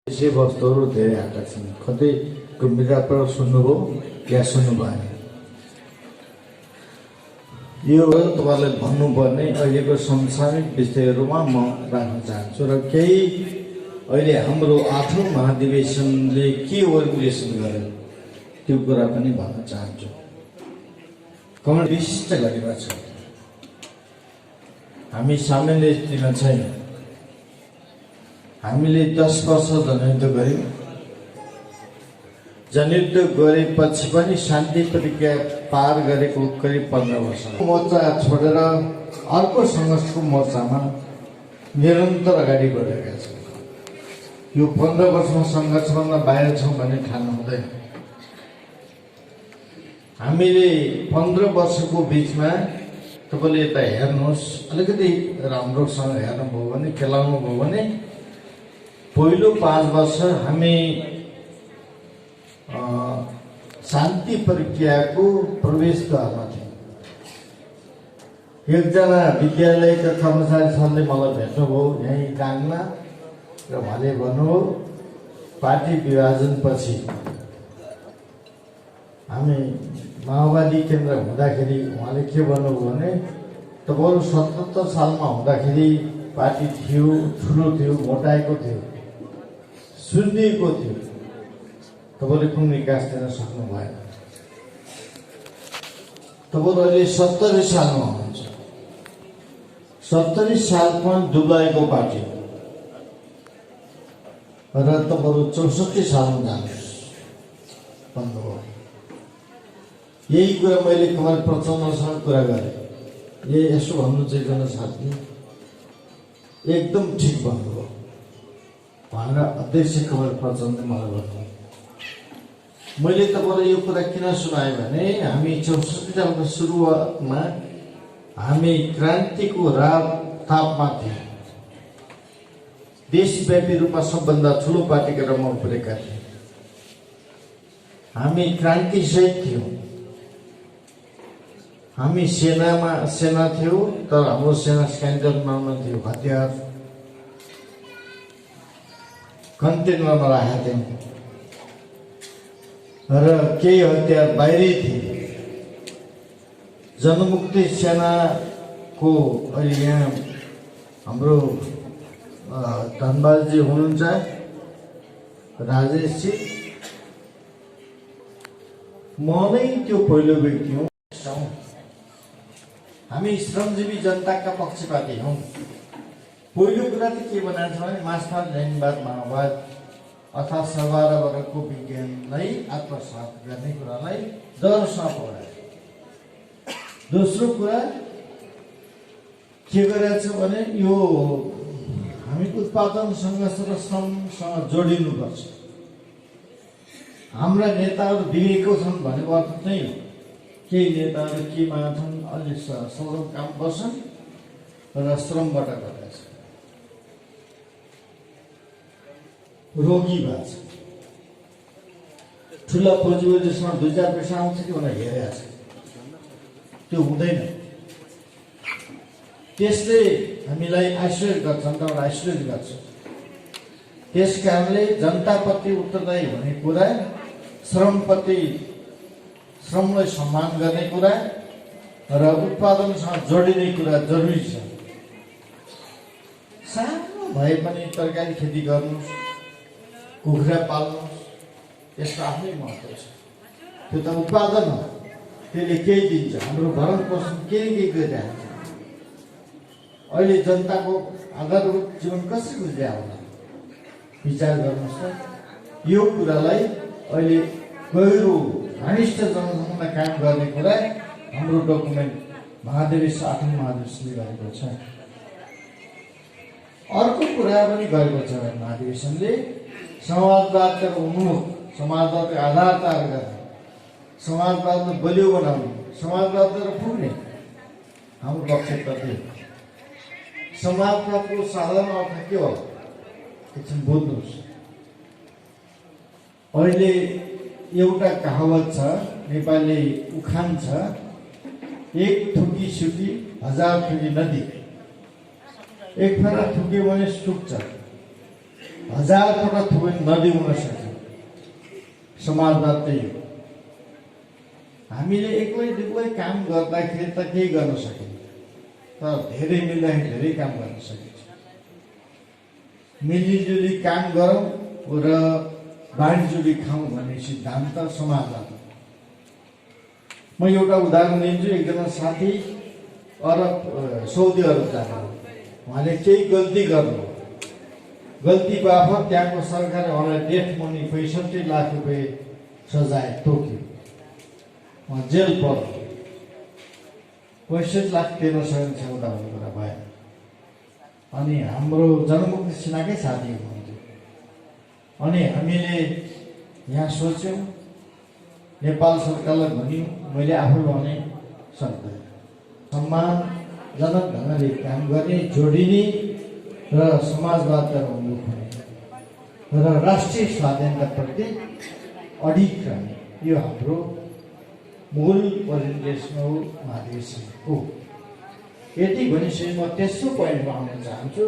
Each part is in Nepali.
विषयवस्तुहरू धेरै आएका छन्। कतै गम्भीरतापूर्वक सुन्नुभयो या सुन्नु भएन, यो तपाईँलाई भन्नुपर्ने अहिलेको संसारिक विषयहरूमा म राख्न चाहन्छु र केही अहिले हाम्रो 8औं महाधिवेशनले के ओर्गुलेसन गर्यो त्यो कुरा पनि भन्न चाहन्छु। कमल विशिष्ट गरेका छ, हामी सामान्य स्थितिमा छैन। हामीले 10 वर्ष जनयुद्ध गर्यौं। जनयुद्ध गरेपछि पनि शान्ति प्रक्रिया पार गरेको करिब 15 वर्ष। मोर्चा छोडेर अर्को सङ्घर्षको मोर्चामा निरन्तर अगाडि बढेका छौँ। यो 15 वर्षमा सङ्घर्षभन्दा बाहिर छौँ भन्ने ठान्नु हुँदैन। हामीले 15 वर्षको बिचमा तपाईँले यता हेर्नुहोस्, अलिकति राम्रोसँग हेर्नुभयो भने, खेलाउनु भयो भने पहिलो 5 वर्ष हामी शान्ति प्रक्रियाको प्रवेशद्वारमा थियौँ। एकजना विद्यालयका कर्मचारी सरले मलाई भेट्नुभयो यहीँ गाङमा र उहाँले भन्नुभयो पार्टी विभाजनपछि हामी माओवादी केन्द्र हुँदाखेरि उहाँले के भन्नुभयो भने तपाईँहरू 77 सालमा हुँदाखेरि पार्टी थियो, ठुलो थियो, मोटाएको थियो, सुनिएको थियो, तपाईँले कुन विकास दिन सक्नु भएन। तपाईँहरू अहिले 70 सालमा हुनुहुन्छ। 70 सालमा डुबाएको पार्टी र तपाईँहरू 64 सालमा जानुहोस् भन्नुभयो। यही कुरा मैले कमल प्रचण्डसँग कुरा गरेँ। यसो भन्नु चाहिँ गर्न साथी एकदम ठिक भन्नुभयो भनेर अध्यक्ष कमल प्रचण्डले मलाई भन्नुभयो। मैले तपाईँलाई यो कुरा किन सुनाएँ भने हामी 64 सालको सुरुवातमा हामी क्रान्तिको तापमा थियौँ। देशव्यापी रूपमा सबभन्दा ठुलो पार्टीका रूपमा उब्रेका थियौँ। हामी क्रान्ति सहित थियौँ। हामी सेना थियौँ, तर हाम्रो सेना स्क्यान्डलमा थियो, हतियार कन्टेनरमा राखेका थियौँ र केही हतियार बाहिरै थिए। जनमुक्ति सेनाको अहिले यहाँ हाम्रो धनबालजी हुनुहुन्छ, राजेशजी, म नै त्यो पहिलो व्यक्ति हौँ। हामी श्रमजीवी जनताका पक्षपाती हौँ। पहिलो कुरा त के बनाएको छ भने मार्क्सवाद, लेनिनवाद, माओवाद अर्थात् सर्वहारा वर्गको विज्ञानलाई आत्मसात गर्ने कुरालाई जरसँग पढायो। दोस्रो कुरा के गरेछ भने यो हामी उत्पादन सङ्घर्ष र श्रमसँग जोडिनुपर्छ। हाम्रा नेताहरू बिगेको छन् भनेको अर्थ चाहिँ हो। केही नेताहरू के मान्छन्, अलि सरल काम गर्छन् र श्रमबाट गर्दछ, रोगी भएको छ। ठुला पुँजीपतिसँग 2-4 पैसा आउँछ कि भनेर हेरेको छ, त्यो हुँदैन। त्यसले हामीलाई आइसोलेट गर्छ, अन्त आइसोलेट गर्छ। त्यस कारणले जनताप्रति उत्तरदायी हुने कुरा, श्रमलाई सम्मान गर्ने कुरा र उत्पादनसँग जोडिने कुरा जरुरी छ। सानो भए पनि तरकारी खेती गर्नुहोस्, कुखुरा पाल्नुहोस्, यसको आफ्नै महत्त्व छ। त्यो त उत्पादन हो, त्यसले केही दिन्छ। हाम्रो भरण पोषण केही गरिरहेको छ। अहिले जनताको आधारभूत जीवन कसरी गुज्रिया होला विचार गर्नुहोस् त। यो कुरालाई अहिले गहिरो घनिष्ठ जनसङ्घमा काम गर्ने कुरा हाम्रो डकुमेन्ट 8औं महाधिवेशनले गरेको छ। अर्को कुरा पनि गरेको छ महाधिवेशनले, समाजवादका उन्मुख, समाजवादको आधार तयार गर्ने, समाजवादलाई बलियो बनाउने, समाजवादबाट पुग्ने हाम्रो पक्षप्रति। समाजवादको साधारण अर्थ के हो एकछिन बुझ्नुहोस्। अहिले एउटा कहावत छ, नेपाली उखान छ, एक थुकी सुकी 1000 थुकी नदी। एक फेरा थुक्यो भने सुक्छ, 1000 पटक थुप्रै नदी हुन सक्छ। समाजवाद त्यही हो। हामीले एक्लै दुक्लै काम गर्दाखेरि त केही गर्न सकिन्छ, तर धेरै मिल्दाखेरि धेरै काम गर्न सकिन्छ। मिलिजुली काम गरौँ र बाँडीचुली खाउँ भन्ने सिद्धान्त समाजवाद हो। म एउटा उदाहरण दिन्छु। एकजना साथी साउदी अरब जानु, उहाँले केही गल्ती गर्नु, गल्ती बापत त्यहाँको सरकारले उहाँलाई डेथ मनी 65 लाख रुपियाँ सजाय तोक्यो, उहाँ जेल पर्यो। 65 लाख तिर्न सक्ने क्षमता हुने कुरा भएन। अनि हाम्रो जनमुक्ति सेनाकै साथी हुनुहुन्थ्यो। अनि हामीले यहाँ सोच्यौँ, नेपाल सरकारलाई भन्यौँ, मैले आफू भने सक्दैन, सम्मानजनक ढङ्गले काम गर्ने, जोडिने र समाजवादका उन्मुख हुने र राष्ट्रिय स्वाधीनताप्रति अडिग रहने, यो हाम्रो मूल ओरिएन्टेसन हो महादेशको। यति भनिसकेपछि म तेस्रो पोइन्टमा आउन चाहन्छु।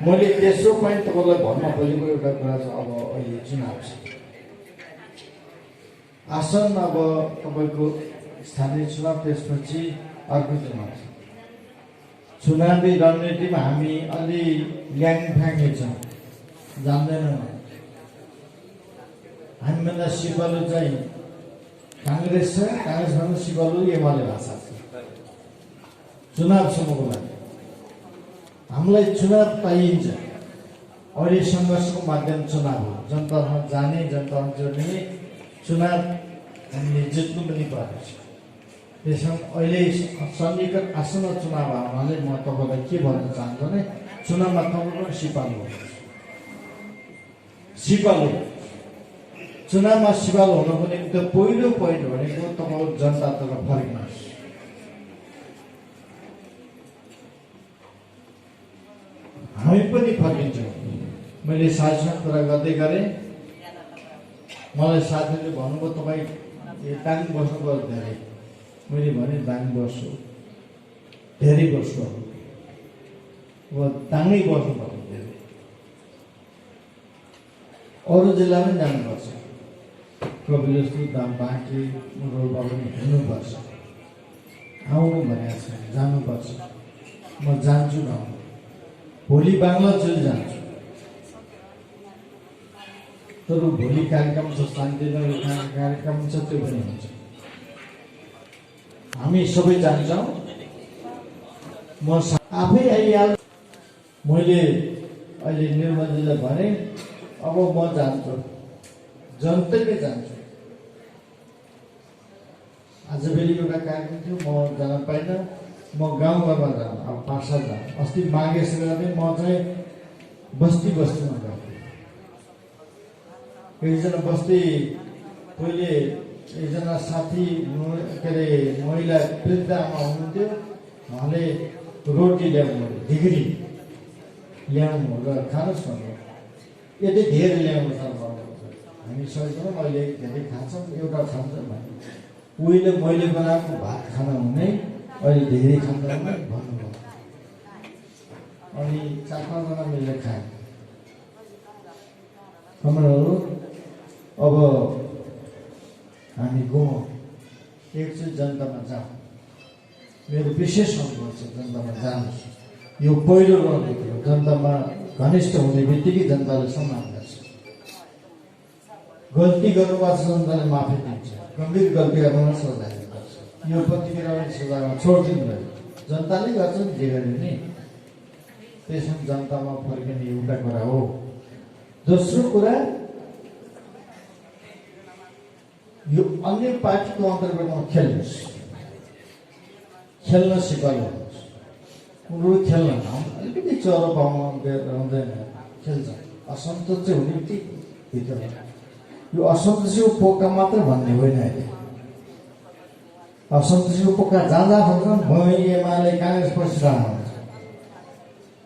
मैले तेस्रो पोइन्ट तपाईँलाई भन्न खोजेको एउटा कुरा छ। अब अहिले चुनाव छ, आसन अब तपाईँको स्थानीय चुनाव, त्यसपछि अर्को चुनाव छ। चुनावी रणनीतिमा हामी अलि ल्याङफ्याङै छौँ, जान्दैनौँ। हामीभन्दा सिपालु चाहिँ काङ्ग्रेस छ, काङ्ग्रेसभन्दा सिपालु एमाले भाषा छ चुनावसम्मको लागि। हामीलाई चुनाव पाइन्छ, अहिले सङ्घर्षको माध्यम चुनाव हो। जनतासँग जाने, जनतासँग जोड्ने चुनाव हामीले जित्नु पनि पर्छ। त्यसमा अहिले सन्निकट आसन चुनाव हुनाले म तपाईँलाई के भन्न चाहन्छु भने, चुनावमा तपाईँको सिपालु हो। सिपालु चुनावमा सिपालु हुनको निम्ति पहिलो पोइन्ट भनेको तपाईँको जनतातर्फ फर्किनुहोस्। हामी पनि फर्किन्छौँ। मैले साथीसँग कुरा गर्दै गरेँ, मलाई साथीले भन्नुभयो तपाईँ दाङ बस्नुपर्छ धेरै। मैले भने दाङ बस्छु, धेरै बस्छु, अब दाङै बस्नुपर्छ धेरै। अरू जिल्ला पनि जानुपर्छ, कपिलवस्तु, बाँकी, रोल्पा पनि हिँड्नुपर्छ। आउनु भनेको छ, जानुपर्छ। म जान्छु न, भोलि बाङ्लाचुली जान्छु। तर भोलि कार्यक्रम छ, शान्तिनगर कार्यक्रम छ, त्यो पनि हुन्छ। हामी सबै जान्छौँ। म आफै आइहाल्छु। मैले अहिले निर्मलजीलाई भने, अब म जान्छु, जनतैले जान्छु। आज बेलुकी एउटा कार्यक्रम थियो, म जान पाइनँ। म गाउँघरमा जानु, अब पाठा जानु। अस्ति माघे सङ्क्रान्ति म चाहिँ बस्ती बस्तीमा गएको। एकजना बस्ती पहिले एकजना साथी के अरे महिला वृद्ध आमा हुनुहुन्थ्यो, उहाँले रोटी ल्याउनु, ढिग्री ल्याउनु र खानुहोस् भन्नु। यति धेरै ल्याउनु छ, हामी सक्दैनौँ, अहिले धेरै खान्छौँ, एउटा खान्छौँ भने उहिले मैले बनाएको भात खान हुने, अहिले धेरै खाँदा भन्नुभयो। अनि 4-5 जना मिलेर खाएँ। कमलहरू अब हामी गयौँ, एकचोटि जनतामा जाउँ। मेरो विशेष अनुरोध छ, जनतामा जानुहोस्। यो पहिलो रणनीति हो। जनतामा घनिष्ठ हुने बित्तिकै जनताले सम्मान गर्छ। गल्ती गर्नुभएको छ, जनताले माफी दिन्छ। गम्भीर गल्ती गर्नुमा सजाय दिन्छ। यो प्रतिक्रिया सजायमा छोडिदिँदैन, जनताले गर्छ जे गरे नि। त्यसमा जनतामा फर्किने एउटा कुरा हो। दोस्रो कुरा, यो अन्य पार्टीको अन्तर्गतमा खेल्नुहोस्, खेल्न सिकाउनुहोस्। उनीहरू खेल्न अलिकति चरो पाउनु हुँदैन, खेल्छ। असन्तोष चाहिँ हुने बित्तिकै भित्र। यो असन्तोषीको पोका मात्र भन्ने होइन। अहिले असन्तोषीको पोका जहाँ जहाँ फर्छन्, म एमाले काङ्ग्रेस पसिरहनु हुन्छ।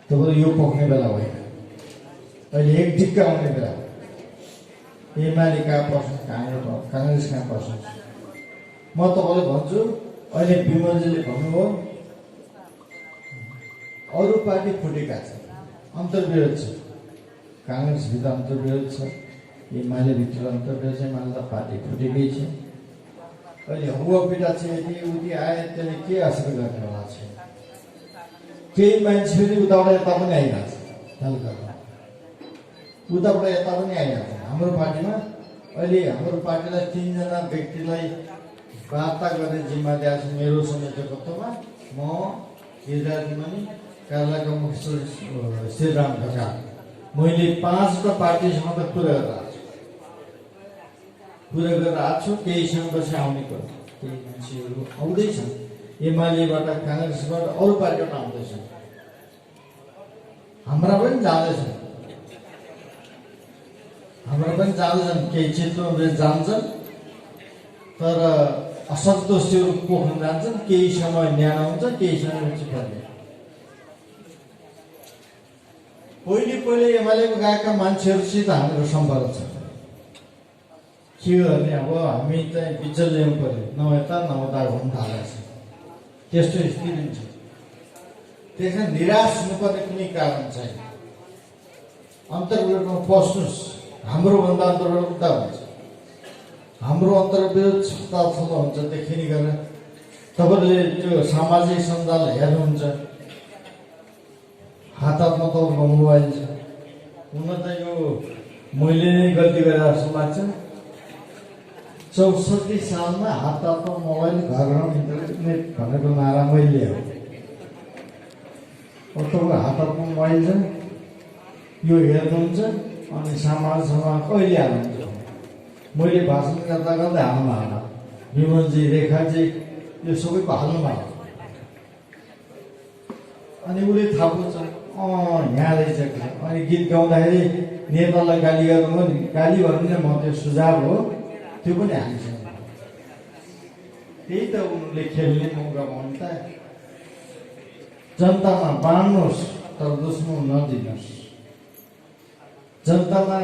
तपाईँले यो पोख्ने बेला होइन, अहिले एक ढिक्क आउने बेला हो। एमाले कहाँ पर्छ, काङ्ग्रेस कहाँ पर्छ। म तपाईँलाई भन्छु, अहिले विमलजीले भन्नुभयो अरू पार्टी फुटेका छन्, अन्तर्विरोध छ। काङ्ग्रेसभित्र अन्तर्विरोध छ, एमालेभित्र अन्तर्विरोध छ, एमाले त पार्टी फुटेकै छ। अहिले हुवापिटा चाहिँ यदि उति आए त्यसले के असर गर्ने होला छ। केही मान्छे पनि उताबाट यता पनि आइरहेको छ, ख्याल गर्नु, उताबाट यता पनि आइरहेको छ। हाम्रो पार्टीमा अहिले हाम्रो पार्टीलाई 3 जना व्यक्तिलाई वार्ता गर्ने जिम्मा दिएको छ मेरो संयोजकत्वमा। म गिरिराजमणि, कार्यालयका मुख्य श्रीराम ढकाल, मैले 5वटा पार्टीसँग त कुरा गरेर आएको छु। केही समयपछि आउने कुरा, केही मान्छेहरू आउँदैछन्, एमालेबाट, काङ्ग्रेसबाट, अरू पार्टीबाट आउँदैछन्, हाम्रा पनि जाँदैछन्, केही क्षेत्रमा जान्छन्, तर असन्तुष्टिहरू पोख्न जान्छन्। केही समय न्यानो हुन्छ, केही समयपछि पर्ने। पहिले एमालेको गएका मान्छेहरूसित हाम्रो सम्पर्क छ। के गर्ने, अब हामी चाहिँ बिचल ल्याउनु पर्यो, न यता न उता हुन थालेको छ, त्यस्तो स्थिति छ। त्यसमा निराश हुनुपर्ने कुनै कारण छैन। अन्तर्विरोधमा पस्नुहोस्, हाम्रो भन्दा अन्तर्विरोध उता हुन्छ, हाम्रो अन्तर्विरोध छुट्टा हुन्छ। देखिने गरेर तपाईँले त्यो सामाजिक सञ्जाल हेर्नुहुन्छ, हातमा तपाईँको मोबाइल छ। हुन त यो मैले नै गल्ती गरेर जस्तो लाग्छ। 64 सालमा हातमा मोबाइल, घरमा इन्टरनेट भनेको नारा मैले हो। तपाईँको हातमा मोबाइल छ, यो हेर्नुहुन्छ, अनि समाजमा कहिले हाल्नुहुन्छ। मैले भाषण गर्दा हाल्नु विमलजी, रेखाजी, यो सबैको हाल्नुमा हो। अनि उसले थाहा पुग्छ, यहाँ रहेछ। अनि गीत गाउँदाखेरि नेतालाई गाली गर्नु, गाली भन्ने म त्यो सुझाव हो, त्यो पनि हालिन्छ। त्यही त उनले खेल्ने मौका पाउनु त। जनतामा बाँड्नुहोस्, तर दुश्मन नदिनुहोस्। जनतामा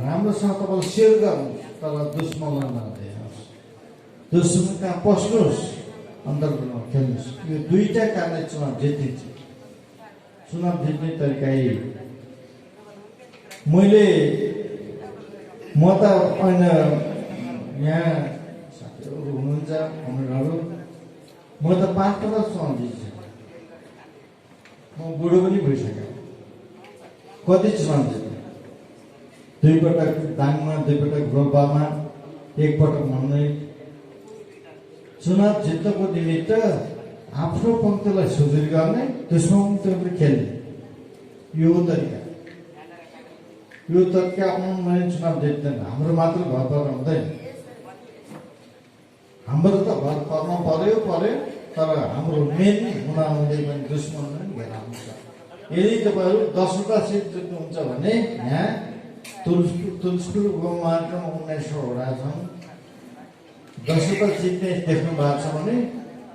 राम्रोसँग तपाईँले सेयर गर्नुहोस्, तर दुश्मनलाई नदिनुहोस्। दुश्मन कहाँ पस्नुहोस्, अन्तर्गतमा खेल्नुहोस्। यो दुईटा कारणले चुनाव जितिन्छ। चुनाव जित्ने तरिका यही। म त ऐन यहाँ साथीहरू हुनुहुन्छ, उनीहरू, म त 5 पटक चुनाव जित्छु। म बुढो पनि भइसकेँ। कति चुनाव जित्ने? 2 पटक दाङमा, 2 पटक रोल्पामा, 1 पटक भन्दै। चुनाव जित्नको निमित्त आफ्नो पङ्क्तिलाई सुदृढ गर्ने, त्यसमा पङ्क्तिहरू खेल्ने, यो तरिका। यो तरिका अपनाउनु चुनाव जित्दैन। हाम्रो मात्र घर पर्न हुँदैन, हाम्रो त घर पर्न पर्यो, तर हाम्रो मेन हुँदै पनि दुश्मन घेराउनु छ। यदि तपाईँहरू 10वटा सिट जित्नुहुन्छ भने यहाँ तुलसीपुर गाउँमार्गमा 1900 वडा छन्, 10वटा जित्ने देख्नु भएको छ भने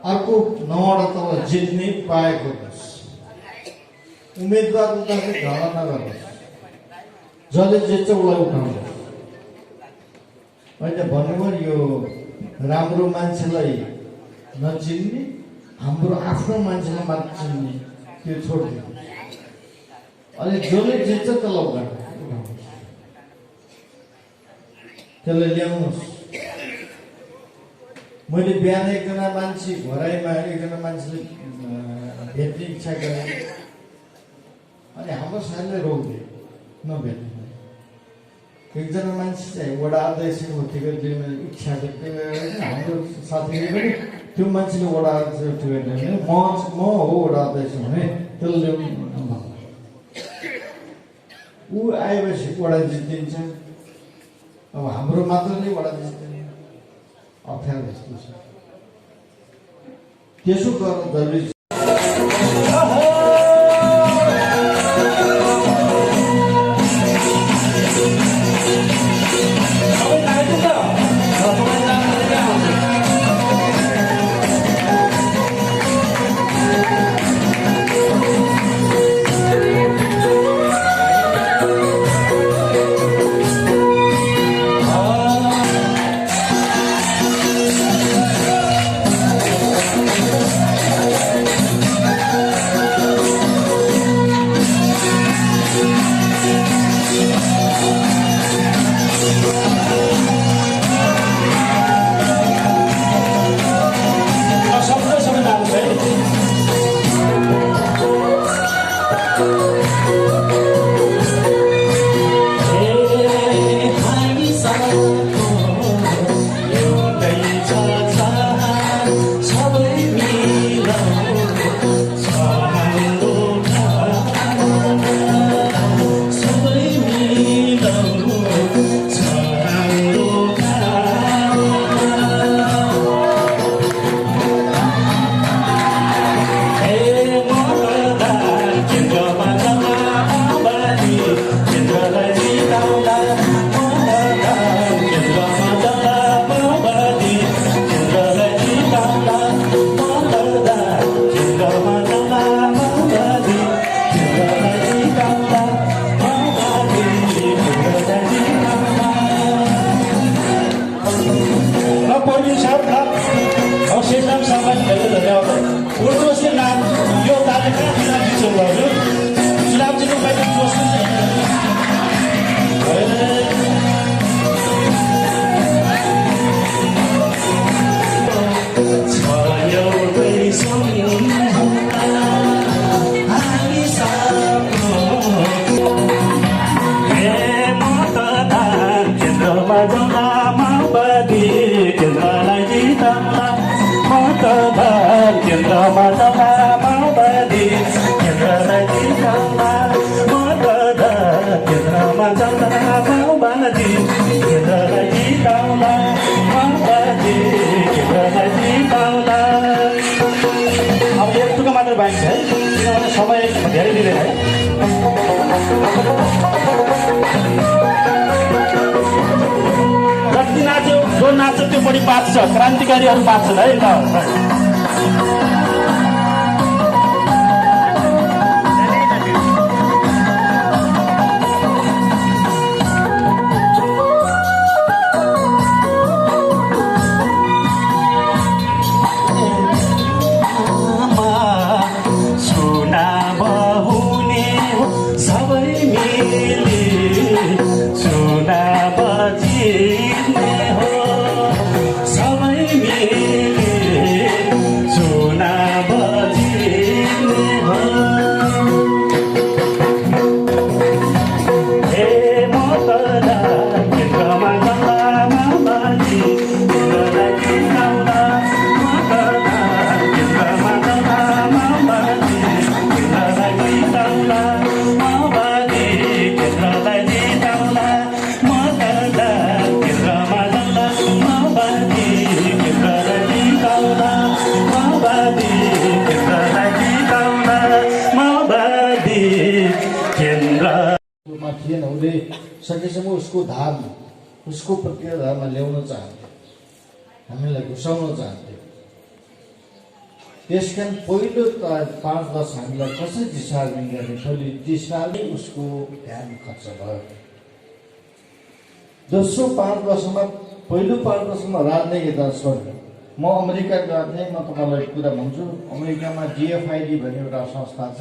अर्को 9वटा तपाईँ जित्ने पाएको होस्। उम्मेदवार उठाउँदै झगडा नगर्नुहोस्, जसले जित्छ उसलाई उठाउनुहोस्। मैले भन्नुभयो यो राम्रो मान्छेलाई नचिन्ने, हाम्रो आफ्नो मान्छेलाई मात्र चिन्ने, त्यो छोडिदिनु। अनि जसले जित्छ त्यसलाई उठाउनुहोस्, त्यसलाई ल्याउनुहोस्। मैले बिहान एकजना मान्छे घराइमा एकजना मान्छेले भेट्ने इच्छा गरेँ, अनि हाम्रो साथीले रोक्दियो, नभेट्नु। एकजना मान्छे चाहिँ वडा अध्यक्षको टिकट लिने इच्छा व्यक्त गरेर हाम्रो साथीले पनि त्यो मान्छेले वडा अध्यक्षको टिकट लिने, म हो वडा अध्यक्ष भने त्यसले ल्याउनु। ऊ आएपछि वडा जितिन्छ। अब हाम्रो मात्रले वडा जित्दैन, अप्ठ्यारो जस्तो छ। त्यसो गर्नु जरुरी छ। जाउँला माओवादी केन्द्रलाई जिताउला मतदान केन्द्रमा जाउँला माओवादी केन्द्रलाई जिताउला मतदान केन्द्रमा जाउँला माओवादी केन्द्रलाई जिताउला माओवादी केन्द्रलाई जिताउला। अब यत्रोको मात्र बाँकी छ है, किनभने समय धेरै दिँदैन है। जति नाच्यो जो नाच्यो त्यो बढी बाँच्छ, क्रान्तिकारीहरू बाँच्छन् है। थिएन, उसले सकेसम्म उसको धाम उसको प्रक्रिया धारमा ल्याउन चाहन्थ्यो, हामीलाई घुसाउन चाहन्थ्यो। त्यस कारण पहिलो 5 वर्ष हामीलाई कसरी डिस्चार्जिङ गर्ने, पहिले डिस्चार्जिङ उसको ध्यान खर्च भयो। दोस्रो 5 वर्षमा पहिलो 5 वर्षमा राजनैतिक दल छोड्यो। म अमेरिका गएको थिएँ, म तपाईँलाई कुरा भन्छु। अमेरिकामा DFID भन्ने एउटा संस्था छ,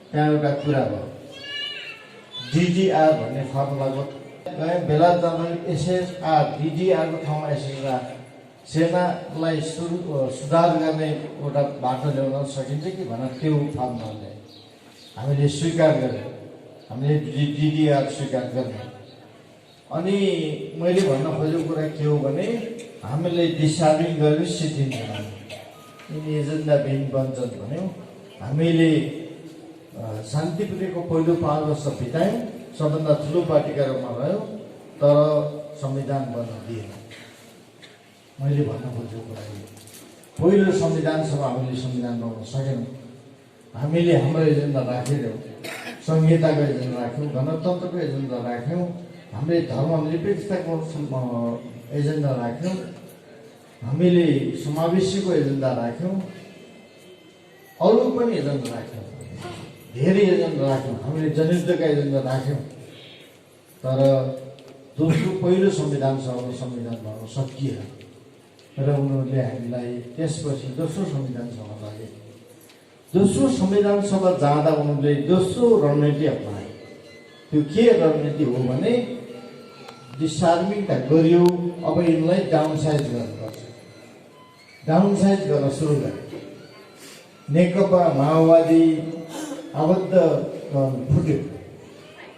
त्यहाँ एउटा कुरा भयो, DDR भन्ने फर्मुलाको गए बेला जाँदा SSR DDRको ठाउँमा SSR सेनालाई सुधार गर्ने एउटा बाटो ल्याउन सकिन्छ कि भनेर त्यो फर्मुलाले हामीले स्वीकार गर्यौँ, हामीले DDR स्वीकार गर्यौँ। अनि मैले भन्न खोजेको कुरा के हो भने हामीले डिस्चार्जिङ गरेर सिद्धिन्छ यिनी एजेन्डा बिन बन्छन् भन्यौँ। हामीले शान्तिप्रियको पहिलो 5 वर्ष बितायौँ, सबभन्दा ठुलो पार्टीका रूपमा रह्यो, तर संविधान बन्न दिएन। मैले भन्न खोजेको कुरा पहिलो संविधान सभा हामीले संविधान बनाउन सकेनौँ। हामीले हाम्रो एजेन्डा राखेनौँ, संहिताको एजेन्डा राख्यौँ, गणतन्त्रको एजेन्डा राख्यौँ, हामीले धर्मनिरपेक्षताको एजेन्डा राख्यौँ, हामीले समावेशीको एजेन्डा राख्यौँ, अरू पनि एजेन्डा राख्यौँ, धेरै एजेन्डा राख्यौँ, हामीले जनयुद्धका एजेन्डा राख्यौँ। तर दोस्रो पहिलो संविधान सभाको संविधान बनाउन सकिएन र उनीहरूले हामीलाई त्यसपछि दोस्रो संविधान सभा लागे। दोस्रो संविधान सभा जाँदा उनीहरूले दोस्रो रणनीति अपनाए। त्यो के रणनीति हो भने डिस्चार्जिङ त गरियो, अब यिनलाई डाउनसाइज गर्नुपर्छ। डाउनसाइज गर्न सुरु गरे। नेकपा माओवादी आबद्ध फुट्यो,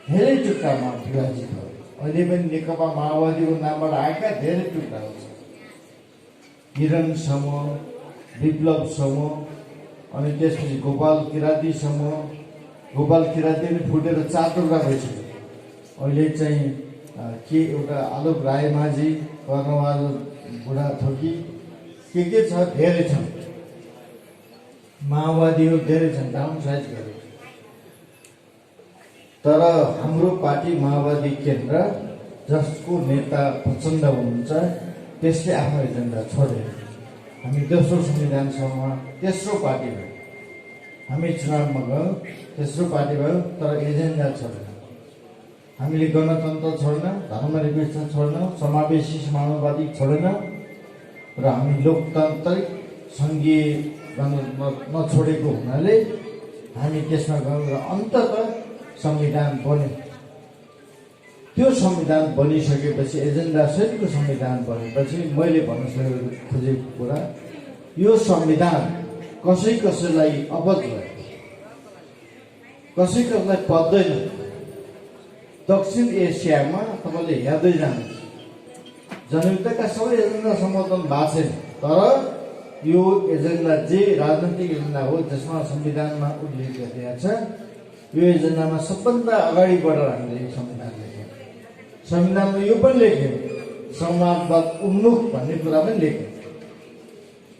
धेरै टुक्रामा विभाजित भयो। अहिले पनि नेकपा माओवादीको नामबाट आएका धेरै टुक्राहरू छन्। किरण समूह, विप्लव समूह, अनि त्यसपछि गोपाल किराती समूह। गोपाल किराती पनि फुटेर 4 टुक्रा भइसक्यो। अहिले चाहिँ के एउटा आलोक रायमाझी, कर्णबहादुर बुढाथोकी के छ, धेरै छन्। माओवादीहरू धेरै छन्, डाउनसाइज गरे। तर हाम्रो पार्टी माओवादी केन्द्र, जसको नेता प्रचण्ड हुनुहुन्छ, त्यसले आफ्नो एजेन्डा छोडे। हामी दोस्रो संविधान सभामा तेस्रो पार्टी भयो। हामी चुनावमा गयौँ, तेस्रो पार्टी भयो, तर एजेन्डा छोडेन। हामीले गणतन्त्र छोडेन, धर्मनिरपेक्षता छोडेन, समावेशी समानुपातिक छोडेन र हामी लोकतान्त्रिक सङ्घीय नछोडेको हुनाले हामी त्यसमा गयौँ र अन्ततः संविधान बन्यो। त्यो संविधान बनिसकेपछि, एजेन्डा सहितको संविधान बनेपछि मैले भन्न खोजेको कुरा, यो संविधान कसैलाई अपच भयो, कसैलाई पच्दैन। दक्षिण एसियामा तपाईँले हेर्दै जानुहोस्, जनयुद्धका सबै एजेन्डा सम्बोधन भएको छैन। तर यो एजेन्डा जे राजनैतिक एजेन्डा हो जसमा संविधानमा उल्लेख गरिएको छ, यो एजेन्डामा सबभन्दा अगाडि बढेर हामीले यो संविधान लेख्यौँ। संविधानमा यो पनि लेख्यौँ संवादवाद उन्मुख भन्ने कुरा पनि लेख्यौँ,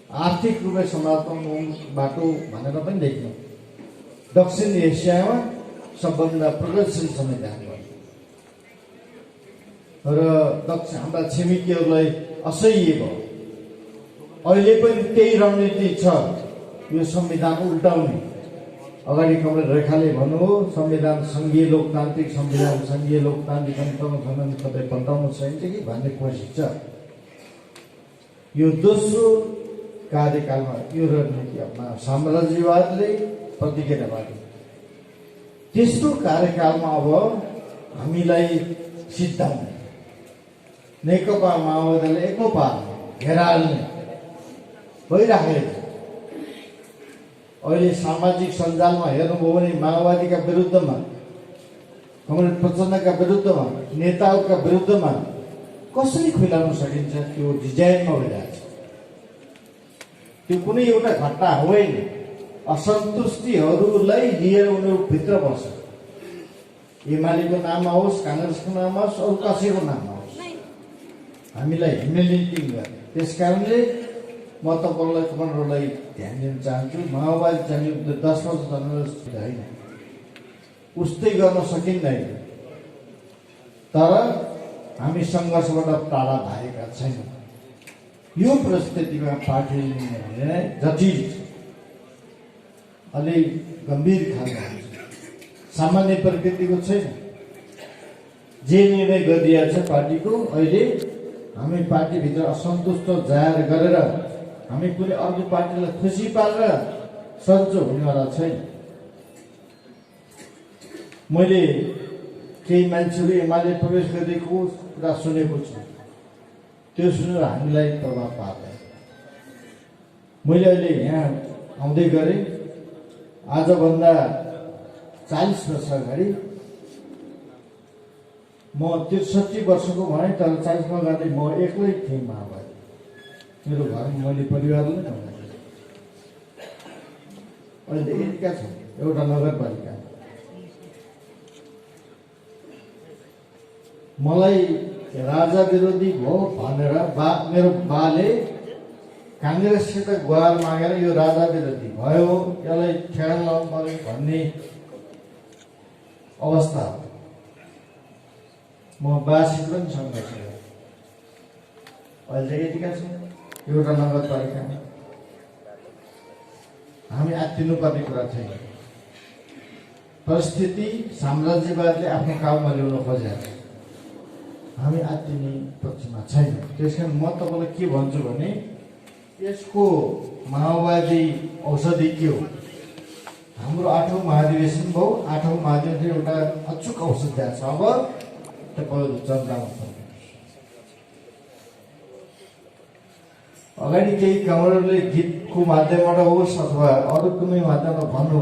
आर्थिक रूपले संवादवाद उन्मुख बाटो भनेर पनि लेख्यौँ। दक्षिण एसियामा सबभन्दा प्रगतिशील संविधान हो र हाम्रा छिमेकीहरूलाई असह्य भयो। अहिले पनि त्यही रणनीति छ, यो संविधान उल्टाउने। अगाडि कमल रेखाले भन्नु संविधान सङ्घीय लोकतान्त्रिक संविधान सङ्घीय लोकतान्त्रिक अनुसन्धान तपाईँ पल्टाउनु सकिन्छ कि भन्ने कोसिस छ। यो दोस्रो कार्यकालमा यो रणनीति अपना साम्राज्यवादले प्रतिक्रियावादी। तेस्रो कार्यकालमा अब हामीलाई सिद्धान्त नेकपा माओवादीले एकै पार्ने घेराल्ने भइराखेको छ। अहिले सामाजिक सञ्जालमा हेर्नुभयो भने माओवादीका विरुद्धमा, कम्युनिस्ट प्रचण्डका विरुद्धमा, नेताहरूका विरुद्धमा कसरी खुलाउन सकिन्छ त्यो डिजाइनमा भइरहेको छ। त्यो कुनै एउटा घटना होइन, असन्तुष्टिहरूलाई लिएर उनीहरू भित्र बस्छ। एमालेको नाममा होस्, काङ्ग्रेसको नाममा होस्, अरू कसैको नाममा होस्, हामीलाई ह्युमिलिटिङ गर्ने। त्यस कारणले म तपाईँलाई कमान्डरलाई ध्यान दिन चाहन्छु, माओवादी जनयुद्ध 10 वर्ष चल्न होइन, उस्तै गर्न सकिँदैन। तर हामी सङ्घर्षबाट टाढा भएका छैनौँ। यो परिस्थितिमा पार्टीले जटिल छ, अलि गम्भीर खालको सामान्य प्रकृतिको छैन। जे निर्णय गरिदिएको छ पार्टीको, अहिले हामी पार्टीभित्र असन्तुष्ट जाहेर गरेर हामी कुनै अर्को पार्टीलाई खुसी पारेर सन्चो हुनेवाला छैन। मैले केही मान्छेहरू एमाले प्रवेश गरेको कुरा सुनेको छु, त्यो सुनेर हामीलाई प्रभाव पार्दैन। मैले अहिले यहाँ आउँदै गरेँ, आजभन्दा 40 वर्ष अगाडि म 63 वर्षको भएँ, तर 40 वर्ष अगाडि म एक्लै थिएँ माओवादी। मेरो घरमा मैले परिवारलाई नै भन्दाखेरि अहिले एरिका छ एउटा नगरपालिका। मलाई राजा विरोधी भयो भनेर मेरो बाले काङ्ग्रेससित गुहार मागेर यो राजा विरोधी भयो, यसलाई ठेगान लाउनु पर्यो भन्ने अवस्था हो। म बासित पनि सङ्घर्ष गरेँ। अहिले यतिका छौँ एउटा नगरपालिकामा, हामी आत्तिनुपर्ने कुरा छैन। परिस्थिति साम्राज्यवादले आफ्नो काममा ल्याउन खोजेको छ, हामी आत्तिने पक्षमा छैन। त्यस कारण म तपाईँलाई के भन्छु भने यसको माओवादी औषधि के हो? हाम्रो 8औं महाधिवेशन भयो, 8औं महाधिवेशन एउटा अचुक औषध दिएको छ। अब तपाईँहरू जनतामा अगाडि केही कमरले गीतको माध्यमबाट होस् अथवा अरू कुनै माध्यमबाट भन्नु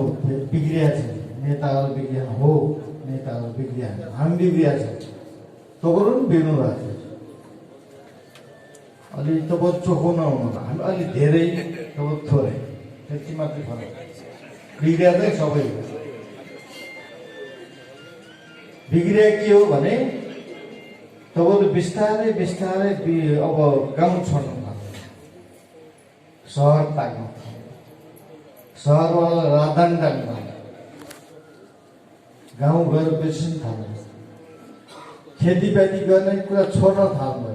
बिग्रिया छ, नेताहरू बिग्रिया हो, नेताहरू बिग्रिया, हामी बिग्रिया छ, तपाईँहरू पनि बिग्नु भएको छ। अलि तपाईँ चोखो नहुनु, हामी अलि धेरै, तपाईँ थोरै, त्यति मात्रै फरक। बिग्रिया चाहिँ सबै बिग्रिया के हो भने तपाईँहरू बिस्तारै बिस्तारै अब गाउँ छोड्नु, सहर ताक्नु, सहरवाला राजधानी ताक्नु, गाउँ गएर बेच्न थाल्नु, खेतीपाती गर्ने कुरा छोड्न थाल्नु,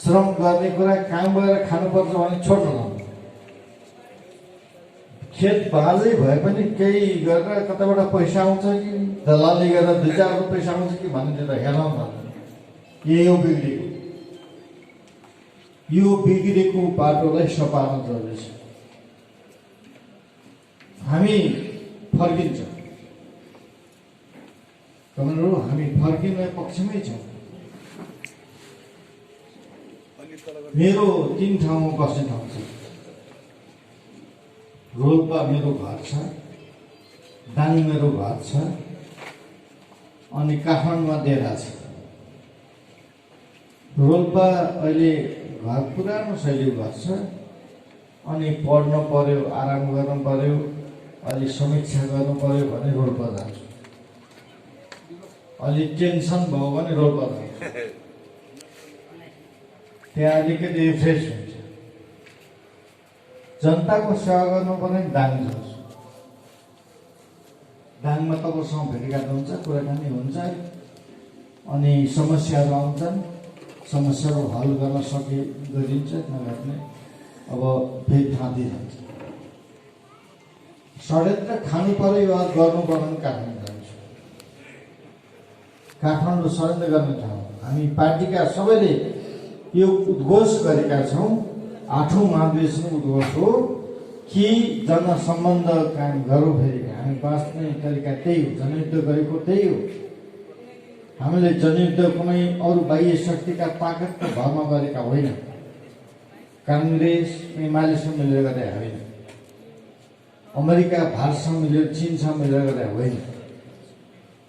श्रम गर्ने कुरा काम गरेर खानुपर्छ भने छोड्न थाल्नु। खेत बाँझै भए पनि केही गरेर कताबाट पैसा आउँछ कि दलाली गरेर 2-4 पैसा आउँछ कि भनेर हेर्न थाल्नु। यो बिग्रेको बाटोलाई सपार्न जरुरी छ। हामी फर्किन्छौँ, हामी फर्किने पक्षमै छौँ। मेरो 3 ठाउँमा बस्ने ठाउँ छ। रोल्पा मेरो घर छ, दाङ मेरो घर छ, अनि काठमाडौँमा डेरा छ। रोल्पा अहिले घर पुरानो शैलीको घर छ अनि पढ्नु पर्यो, आराम गर्नु पर्यो, अलि समीक्षा गर्नु पर्यो भने रोल्पा जान्छु। अलि टेन्सन भयो भने रोल्पा जान्छु। त्यहाँ अलिकति रिफ्रेस हुन्छ। जनताको सेवा गर्नु पर्ने दाङ जान्छु। दाङमा तपाईँसँग भेटघाट हुन्छ, कुराकानी हुन्छ अनि समस्याहरू आउँछन्, समस्याहरू हल गर्न गरिन्छ, नगर्ने अब फेरि थाँती जान्छ। षड्यन्त्र खानु पर्यो वा गर्नु पर्यो भने काठमाडौँ जान्छु। काठमाडौँ षड्यन्त्र गर्ने ठाउँ। हामी पार्टीका सबैले यो उद्घोष गरेका छौँ। 8औं महाधिवेशन उद्घोष हो कि जनसम्बन्ध कायम गरौँ। फेरि हामी बाँच्ने तरिका त्यही हो, जनयुद्ध गरेको त्यही हो। हामीले जनयुद्ध कुनै अरू बाह्य शक्तिका ताकतको भरमा गरेका होइन, काङ्ग्रेस एमालेसँग मिलेर गरे होइन, अमेरिका भारतसँग मिलेर चीनसँग मिलेर गरे होइन,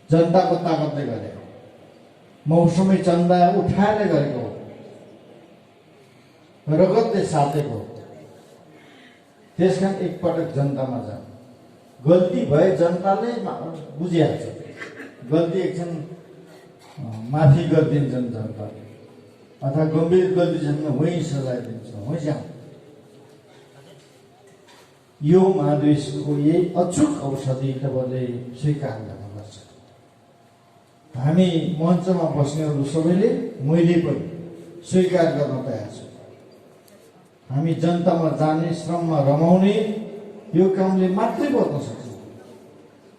जनताको ताकतले गरे, मौसमी चन्दा उठाएर गरेको हो, रगतले साथेको हो। त्यसकारण एकपटक जनतामा जाऊ। गल्ती भए जनताले बुझिहाल्छ। गल्ती एकछिन माफी गरिदिन्छन् जनताले, अथवा गम्भीर गल्ती छ भने वहीँ सजाय दिन्छ, वहीँ जाउँ। यो महाधिवेशनको यही अचुक औषधि तपाईँले स्वीकार गर्नुपर्छ। हामी मञ्चमा बस्नेहरू सबैले, मैले पनि स्वीकार गर्न तयार छु। हामी जनतामा जाने, श्रममा रमाउने यो कामले मात्रै बच्न सक्छौँ।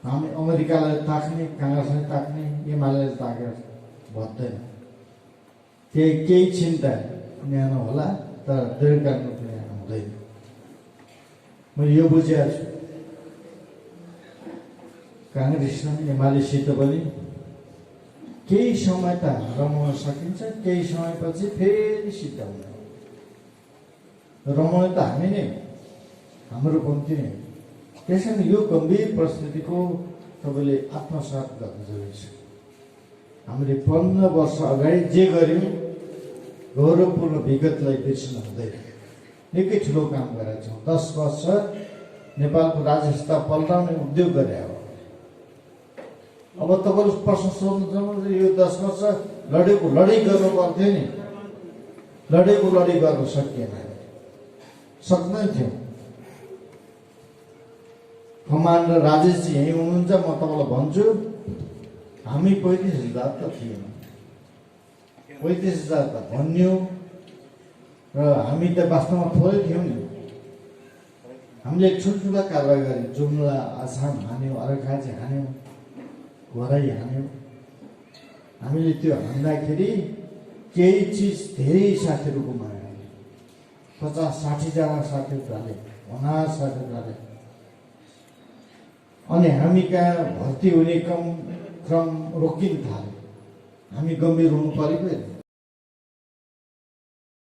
हामी अमेरिकालाई ताक्ने, काङ्ग्रेसलाई ताक्ने, एमालेलाई ताकेर बच्दैन। केही चिन्ता न्यानो होला, तर दीर्घकालीन रूपले हुँदैन। मैले यो बुझेको छु। काङ्ग्रेस र एमालेसित पनि केही समय त रमाउन सकिन्छ, केही समयपछि फेरि सिद्धाउन। रमाउने त हामी नै हो, हाम्रो कम्ती नै हो। त्यसैले यो गम्भीर परिस्थितिको तपाईँले आत्मसात गर्नु जरुरी छ। हामीले 15 वर्ष अगाडि जे गर्यौँ, गौरवपूर्ण विगतलाई बिर्सन हुँदैन। निकै ठुलो काम गरेका छौँ। 10 वर्ष नेपालको राजस्व पल्टाउने उद्योग गरे हो। अब तपाईँले प्रश्न सोध्नु, यो 10 वर्ष लडाइँ गर्नु पर्थ्यो नि, लडाइँ गर्न सकिएन, सक्दैन थियो। कमान्डर राजेशजी यहीँ हुनुहुन्छ, म तपाईँलाई भन्छु, हामी 35,000 त थिएन। 35,000 त भनियो र हामी त वास्तवमा थोरै थियौँ नि। हामीले ठुल्ठुला कारवाही गऱ्यौँ। जुम्ला, आसाम हान्यौँ, अर्घाखाँची हान्यौँ, घोराई हान्यौँ। हामीले त्यो हान्दाखेरि केही चिज धेरै साथीहरू गुमायो। 50-60 जना साथीहरू ढले, 50 साथीहरू ढले। अनि हामी कहाँ भर्ती हुने क्रम रोकिन थाल्यो। हामी गम्भीर हुनु परेको